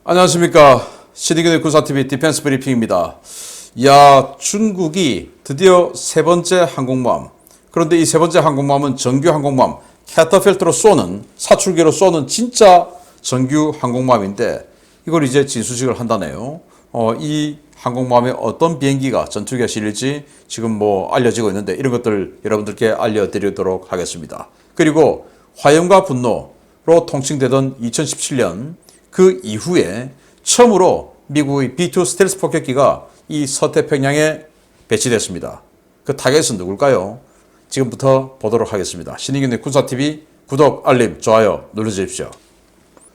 안녕하십니까. 신의균의 군사TV 디펜스 브리핑입니다. 중국이 드디어 세 번째 항공모함, 그런데 이 세 번째 항공모함은 정규 항공모함 캐터필트로 쏘는, 사출기로 쏘는 진짜 정규 항공모함인데 이걸 이제 진수식을 한다네요. 이 항공모함에 어떤 비행기가 전투기가 실릴지 지금 알려지고 있는데 이런 것들 여러분들께 알려드리도록 하겠습니다. 그리고 화염과 분노로 통칭되던 2017년 그 이후에 처음으로 미국의 B-2 스텔스 폭격기가 이 서태평양에 배치됐습니다. 그 타겟은 누굴까요? 지금부터 보도록 하겠습니다. 신의균의 군사TV 구독, 알림, 좋아요 눌러주십시오.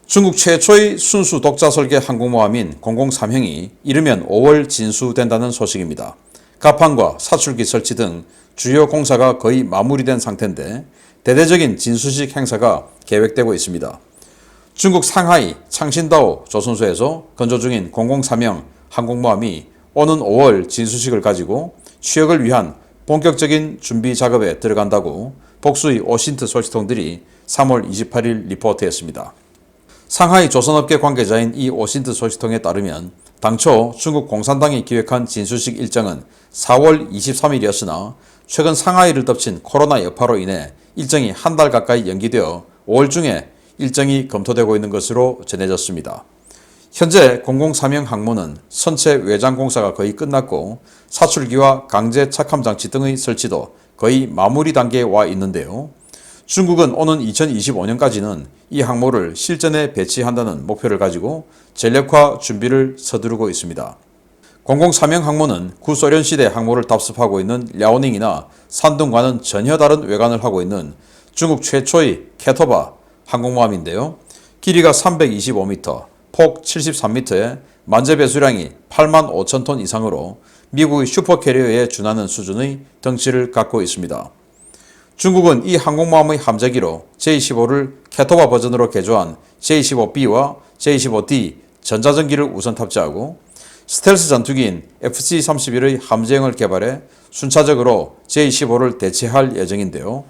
중국 최초의 순수 독자 설계 항공모함인 003형이 이르면 5월 진수된다는 소식입니다. 갑판과 사출기 설치 등 주요 공사가 거의 마무리된 상태인데 대대적인 진수식 행사가 계획되고 있습니다. 중국 상하이 창신다오 조선소에서 건조 중인 003형 항공모함이 오는 5월 진수식을 가지고 취역을 위한 본격적인 준비 작업에 들어간다고 복수의 오신트 소식통들이 3월 28일 리포트했습니다. 상하이 조선업계 관계자인 이 오신트 소식통에 따르면 당초 중국 공산당이 기획한 진수식 일정은 4월 23일이었으나 최근 상하이를 덮친 코로나 여파로 인해 일정이 한 달 가까이 연기되어 5월 중에 일정이 검토되고 있는 것으로 전해졌습니다. 현재 003형 항모는 선체 외장 공사가 거의 끝났고 사출기와 강제 착함 장치 등의 설치도 거의 마무리 단계에 와 있는데요. 중국은 오는 2025년까지는 이 항모를 실전에 배치한다는 목표를 가지고 전력화 준비를 서두르고 있습니다. 003형 항모는 구소련 시대 항모를 답습하고 있는 랴오닝이나 산둥과는 전혀 다른 외관을 하고 있는 중국 최초의 캐터바 항공모함인데요. 길이가 325m, 폭 73m에 만재 배수량이 8만 5천 톤 이상으로 미국의 슈퍼캐리어에 준하는 수준의 덩치를 갖고 있습니다. 중국은 이 항공모함의 함재기로 J-15를 캐터바 버전으로 개조한 J-15B와 J-15D 전자전기를 우선 탑재하고 스텔스 전투기인 FC-31의 함재형을 개발해 순차적으로 J-15를 대체할 예정인데요.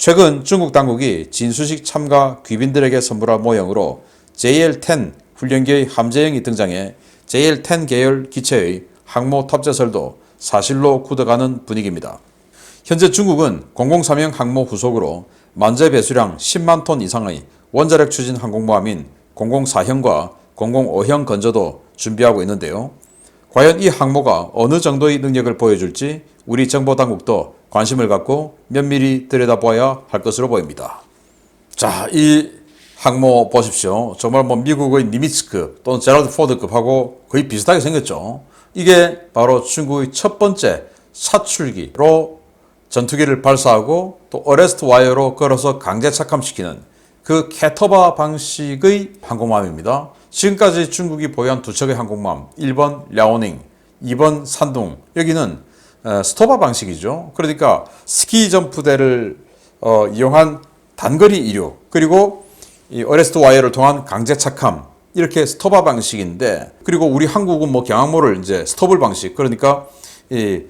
최근 중국 당국이 진수식 참가 귀빈들에게 선물한 모형으로 JL-10 훈련기의 함재형이 등장해 JL-10 계열 기체의 항모 탑재설도 사실로 굳어가는 분위기입니다. 현재 중국은 003형 항모 후속으로 만재 배수량 10만 톤 이상의 원자력 추진 항공모함인 004형과 005형 건조도 준비하고 있는데요. 과연 이 항모가 어느 정도의 능력을 보여줄지 우리 정보당국도 관심을 갖고 면밀히 들여다봐야 할 것으로 보입니다. 자, 이 항모 보십시오. 정말 미국의 니미츠급 또는 제라드 포드급하고 거의 비슷하게 생겼죠. 이게 바로 중국의 첫 번째 사출기로 전투기를 발사하고 또 어레스트 와이어로 걸어서 강제 착함시키는 그 캐터바 방식의 항공모함입니다. 지금까지 중국이 보유한 두 척의 항공모함, 1번 랴오닝, 2번 산둥, 여기는 스토바 방식이죠. 그러니까 스키 점프대를 이용한 단거리 이륙, 그리고 이 어레스트 와이어를 통한 강제 착함, 이렇게 스토바 방식인데, 그리고 우리 한국은 경항모를 이제 스토블 방식, 그러니까 이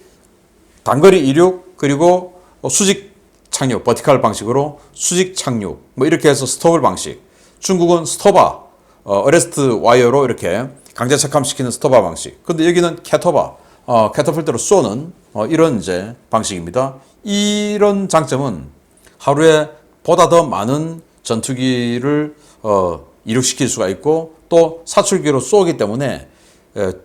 단거리 이륙 그리고 수직 착륙, 버티칼 방식으로 수직 착륙, 이렇게 해서 스토블 방식. 중국은 스토바, 어레스트 와이어로 이렇게 강제 착함시키는 스토바 방식. 근데 여기는 캐터바, 캐터필트로 쏘는 이런 이제 방식입니다. 이런 장점은 하루에 보다 더 많은 전투기를 이륙시킬 수가 있고 또 사출기로 쏘기 때문에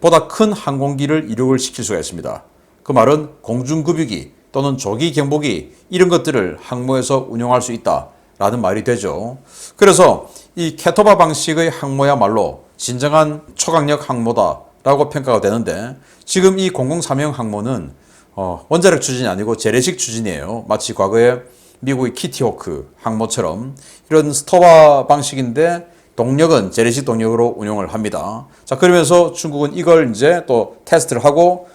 보다 큰 항공기를 이륙을 시킬 수가 있습니다. 그 말은 공중급유기 또는 조기 경보기 이런 것들을 항모에서 운용할 수 있다라는 말이 되죠. 그래서 이 캐터바 방식의 항모야말로 진정한 초강력 항모다라고 평가가 되는데 지금 이 003형 항모는 원자력 추진이 아니고 재래식 추진이에요. 마치 과거에 미국의 키티호크 항모처럼 이런 스토바 방식인데 동력은 재래식 동력으로 운용을 합니다. 자, 그러면서 중국은 이걸 이제 또 테스트를 하고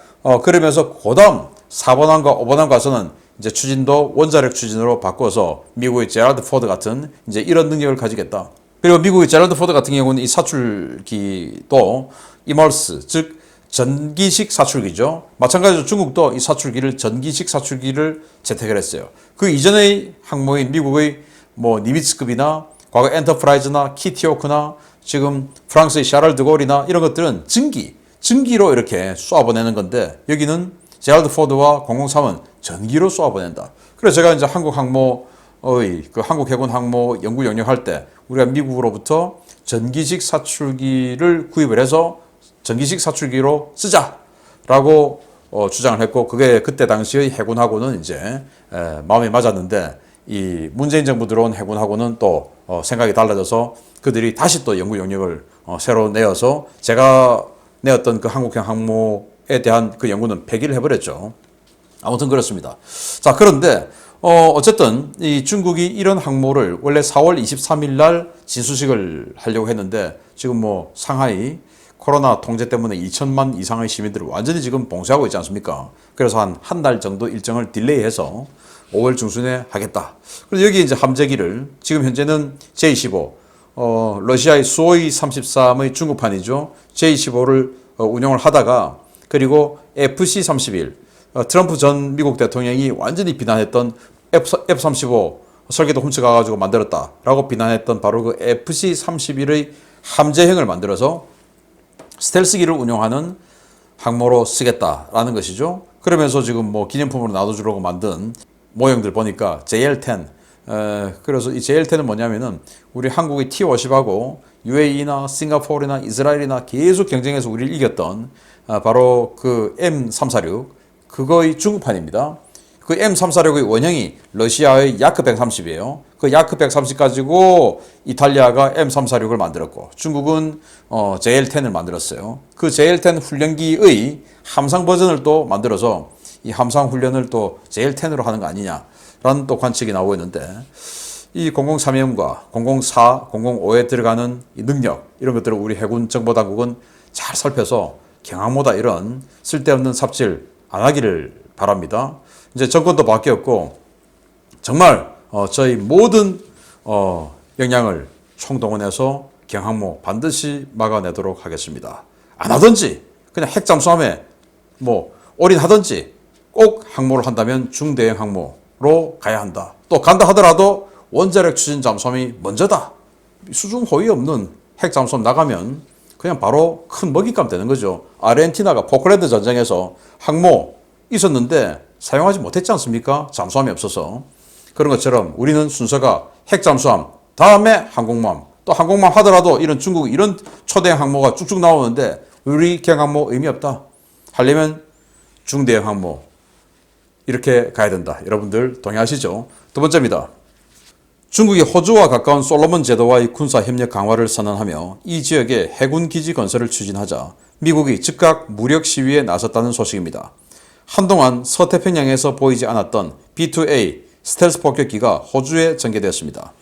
그러면서 그다음 4번함과 5번함 가서는 이제 추진도 원자력 추진으로 바꿔서 미국의 제라드 포드 같은 이제 이런 능력을 가지겠다. 그리고 미국의 제라드 포드 같은 경우는 이 사출기도 이멀스, 즉 전기식 사출기죠. 마찬가지로 중국도 이 사출기를 전기식 사출기를 채택을 했어요. 그 이전의 항모인 미국의 니미츠급이나 과거 엔터프라이즈나 키티오크나 지금 프랑스의 샤를 드골이나 이런 것들은 증기로 이렇게 쏘아보내는 건데 여기는 제랄드 포드와 003은 전기로 쏘아보낸다. 그래서 제가 이제 한국 해군 항모 연구 영역할 때 우리가 미국으로부터 전기식 사출기를 구입을 해서 전기식 사출기로 쓰자라고 주장을 했고 그게 그때 당시의 해군하고는 이제 마음이 맞았는데 이 문재인 정부 들어온 해군하고는 또 생각이 달라져서 그들이 다시 또 연구 영역을 새로 내어서 제가 내었던 그 한국형 항모에 대한 그 연구는 폐기를 해버렸죠. 아무튼 그렇습니다. 자, 그런데 어쨌든 이 중국이 이런 항모를 원래 4월 23일 날 진수식을 하려고 했는데 지금 뭐 상하이 코로나 통제 때문에 2천만 이상의 시민들을 완전히 지금 봉쇄하고 있지 않습니까? 그래서 한 달 정도 일정을 딜레이해서 5월 중순에 하겠다. 그래서 여기 이제 함재기를 지금 현재는 J-15, 러시아의 수호이 33의 중국판이죠. J-15를 운용을 하다가 그리고 FC-31, 트럼프 전 미국 대통령이 완전히 비난했던 F-35 설계도 훔쳐가가지고 만들었다라고 비난했던 바로 그 FC-31의 함재형을 만들어서 스텔스기를 운용하는 항모로 쓰겠다라는 것이죠. 그러면서 지금 뭐 기념품으로 놔둬주려고 만든 모형들 보니까 JL-10. 그래서 이 JL-10은 뭐냐면은 우리 한국의 T-50하고 UAE나 싱가포르나 이스라엘이나 계속 경쟁해서 우리를 이겼던 바로 그 M346 그거의 중국판입니다. 그 M346의 원형이 러시아의 야크 130이에요. 그 야크 130 가지고 이탈리아가 M346을 만들었고 중국은 JL-10을 만들었어요. 그 JL-10 훈련기의 함상 버전을 또 만들어서 이 함상 훈련을 또 JL-10으로 하는 거 아니냐라는 또 관측이 나오고 있는데 이 003형과 004, 005에 들어가는 이 능력 이런 것들을 우리 해군 정보당국은 잘 살펴서 경항모다 이런 쓸데없는 삽질 안 하기를 바랍니다. 이제 정권도 바뀌었고 정말 저희 모든 역량을 총동원해서 경항모 반드시 막아내도록 하겠습니다. 안 하든지 그냥 핵 잠수함에 뭐 올인하든지 꼭 항모를 한다면 중대형 항모로 가야 한다. 또 간다 하더라도 원자력 추진 잠수함이 먼저다. 수중 호위 없는 핵 잠수함 나가면 그냥 바로 큰 먹잇감 되는 거죠. 아르헨티나가 포클랜드 전쟁에서 항모 있었는데 사용하지 못했지 않습니까? 잠수함이 없어서. 그런 것처럼 우리는 순서가 핵 잠수함, 다음에 항공모함, 또 항공모함 하더라도 이런 중국 이런 초대형 항모가 쭉쭉 나오는데 우리 경항모 의미 없다. 하려면 중대형 항모 이렇게 가야 된다. 여러분들 동의하시죠? 두 번째입니다. 중국이 호주와 가까운 솔로몬 제도와의 군사 협력 강화를 선언하며 이 지역에 해군 기지 건설을 추진하자 미국이 즉각 무력 시위에 나섰다는 소식입니다. 한동안 서태평양에서 보이지 않았던 B-2A 스텔스 폭격기가 호주에 전개되었습니다.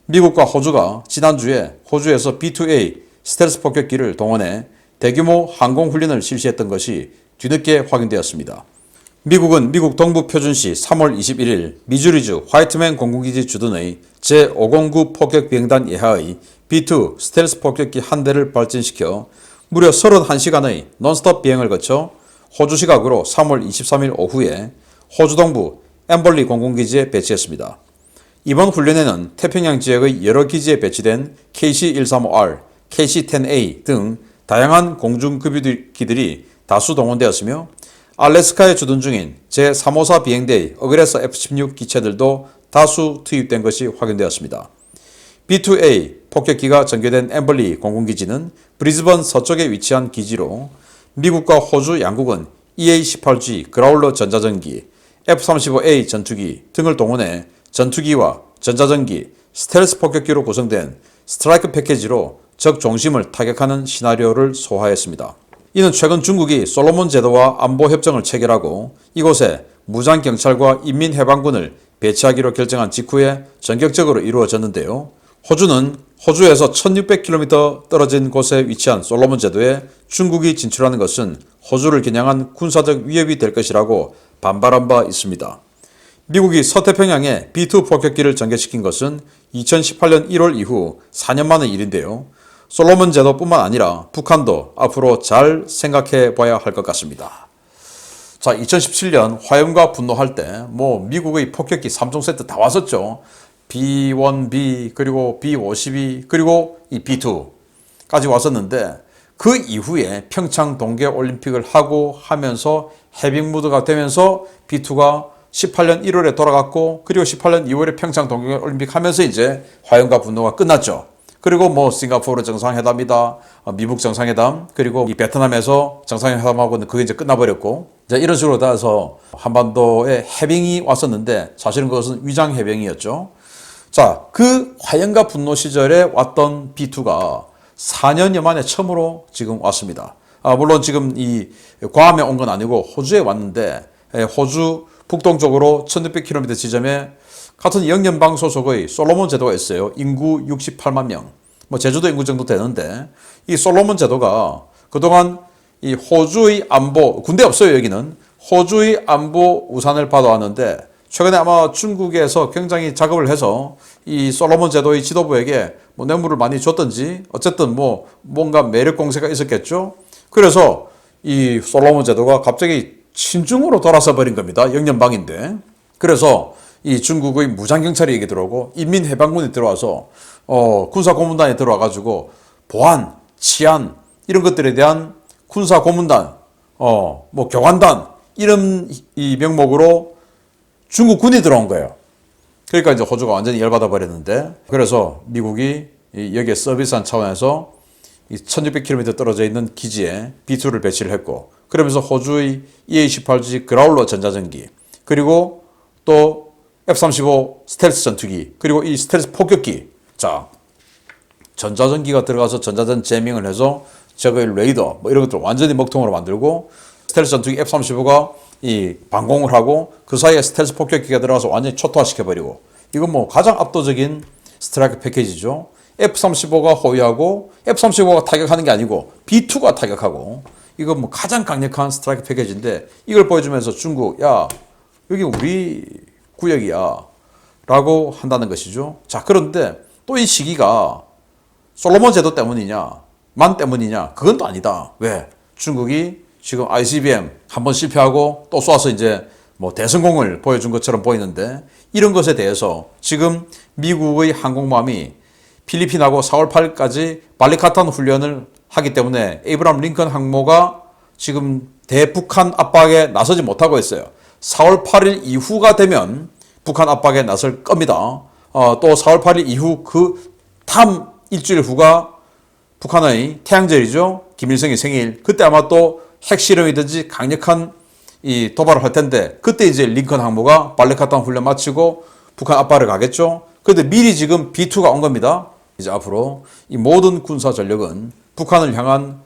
미국과 호주가 지난주에 호주에서 B-2A 스텔스 폭격기를 동원해 대규모 항공훈련을 실시했던 것이 뒤늦게 확인되었습니다. 미국은 미국 동부 표준시 3월 21일 미주리주 화이트맨 공군기지 주둔의 제509 폭격비행단 예하의 B-2 스텔스 폭격기 한 대를 발진시켜 무려 31시간의 논스톱 비행을 거쳐 호주 시각으로 3월 23일 오후에 호주 동부 엠벌리 공군기지에 배치했습니다. 이번 훈련에는 태평양 지역의 여러 기지에 배치된 KC-135R, KC-10A 등 다양한 공중급유기들이 다수 동원되었으며 알래스카에 주둔 중인 제354 비행대의 어그레서 F-16 기체들도 다수 투입된 것이 확인되었습니다. B-2A 폭격기가 전개된 엠벌리 공군기지는 브리즈번 서쪽에 위치한 기지로 미국과 호주 양국은 EA-18G 그라울러 전자전기, F-35A 전투기 등을 동원해 전투기와 전자전기, 스텔스 폭격기로 구성된 스트라이크 패키지로 적 중심을 타격하는 시나리오를 소화했습니다. 이는 최근 중국이 솔로몬 제도와 안보 협정을 체결하고 이곳에 무장경찰과 인민해방군을 배치하기로 결정한 직후에 전격적으로 이루어졌는데요. 호주는 호주에서 1600km 떨어진 곳에 위치한 솔로몬 제도에 중국이 진출하는 것은 호주를 겨냥한 군사적 위협이 될 것이라고 반발한 바 있습니다. 미국이 서태평양에 B-2 폭격기를 전개시킨 것은 2018년 1월 이후 4년 만의 일인데요. 솔로몬 제도뿐만 아니라 북한도 앞으로 잘 생각해 봐야 할 것 같습니다. 자, 2017년 화염과 분노할 때 미국의 폭격기 3종 세트 다 왔었죠. B1B 그리고 B52 그리고 이 B2까지 왔었는데 그 이후에 평창 동계올림픽을 하고 하면서 해빙무드가 되면서 B2가 18년 1월에 돌아갔고 그리고 18년 2월에 평창 동계올림픽 하면서 이제 화염과 분노가 끝났죠. 그리고 뭐 싱가포르 정상회담이다, 미국 정상회담, 그리고 이 베트남에서 정상회담하고는 그게 이제 끝나버렸고, 이제 이런 식으로 따라서 한반도에 해빙이 왔었는데 사실은 그것은 위장 해빙이었죠. 자, 그 화염과 분노 시절에 왔던 B2가 4년여 만에 처음으로 지금 왔습니다. 물론 지금 이 괌에 온 건 아니고 호주에 왔는데 호주 북동쪽으로 1600km 지점에 같은 영연방 소속의 솔로몬 제도가 있어요. 인구 68만 명. 뭐 제주도 인구 정도 되는데 이 솔로몬 제도가 그동안 이 호주의 안보, 군대 없어요 여기는. 호주의 안보 우산을 받아왔는데 최근에 아마 중국에서 굉장히 작업을 해서 이 솔로몬 제도의 지도부에게 뭐 뇌물을 많이 줬던지 어쨌든 뭐 뭔가 매력 공세가 있었겠죠. 그래서 이 솔로몬 제도가 갑자기 친중으로 돌아서 버린 겁니다. 영연방인데. 그래서 이 중국의 무장경찰이 얘기 들어오고 인민해방군이 들어와서 군사고문단이 들어와가지고 보안, 치안 이런 것들에 대한 군사고문단, 뭐 교관단 이런 이 명목으로 중국군이 들어온 거예요. 그러니까 이제 호주가 완전히 열받아 버렸는데 그래서 미국이 여기에 서비스한 차원에서 이 1600km 떨어져 있는 기지에 B2를 배치를 했고 그러면서 호주의 EA-18G 그라울러 전자전기 그리고 또 F-35 스텔스 전투기 그리고 이 스텔스 폭격기 자 전자전기가 들어가서 전자전 제밍을 해서 적의 레이더 뭐 이런 것들 완전히 먹통으로 만들고 스텔스 전투기 F-35가 이 방공을 하고 그 사이에 스텔스 폭격기가 들어가서 완전히 초토화시켜버리고 이건 뭐 가장 압도적인 스트라이크 패키지죠. F-35가 호위하고 F-35가 타격하는 게 아니고 B-2가 타격하고 이건 뭐 가장 강력한 스트라이크 패키지인데 이걸 보여주면서 중국 야 여기 우리 구역이야 라고 한다는 것이죠. 자 그런데 또 이 시기가 솔로몬 제도 때문이냐 만 때문이냐 그건 또 아니다. 왜? 중국이 지금 ICBM 한번 실패하고 또 쏴서 이제 뭐 대성공을 보여준 것처럼 보이는데 이런 것에 대해서 지금 미국의 항공모함이 필리핀하고 4월 8일까지 발리카탄 훈련을 하기 때문에 에이브람 링컨 항모가 지금 대북한 압박에 나서지 못하고 있어요. 4월 8일 이후가 되면 북한 압박에 나설 겁니다. 또 4월 8일 이후 그 다음 일주일 후가 북한의 태양절이죠. 김일성의 생일. 그때 아마 또 핵실험이든지 강력한 이 도발을 할 텐데 그때 이제 링컨 항모가 발리카탄 훈련 마치고 북한 압박을 가겠죠. 그런데 미리 지금 B2가 온 겁니다. 이제 앞으로 이 모든 군사 전력은 북한을 향한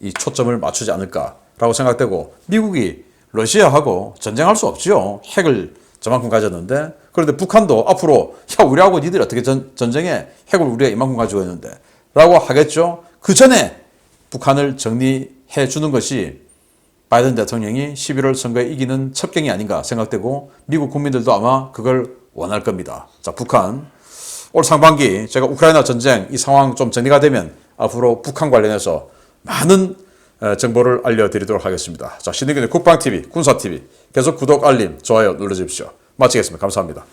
이 초점을 맞추지 않을까라고 생각되고 미국이 러시아하고 전쟁할 수 없지요. 핵을 저만큼 가졌는데 그런데 북한도 앞으로 야 우리하고 니들이 어떻게 전쟁해 핵을 우리가 이만큼 가지고 있는데 라고 하겠죠. 그 전에 북한을 정리해 주는 것이 바이든 대통령이 11월 선거에 이기는 첩경이 아닌가 생각되고 미국 국민들도 아마 그걸 원할 겁니다. 자 북한 올 상반기 제가 우크라이나 전쟁 이 상황 좀 정리가 되면 앞으로 북한 관련해서 많은 정보를 알려드리도록 하겠습니다. 자, 신의균의 국방TV, 군사TV 계속 구독, 알림, 좋아요 눌러주십시오. 마치겠습니다. 감사합니다.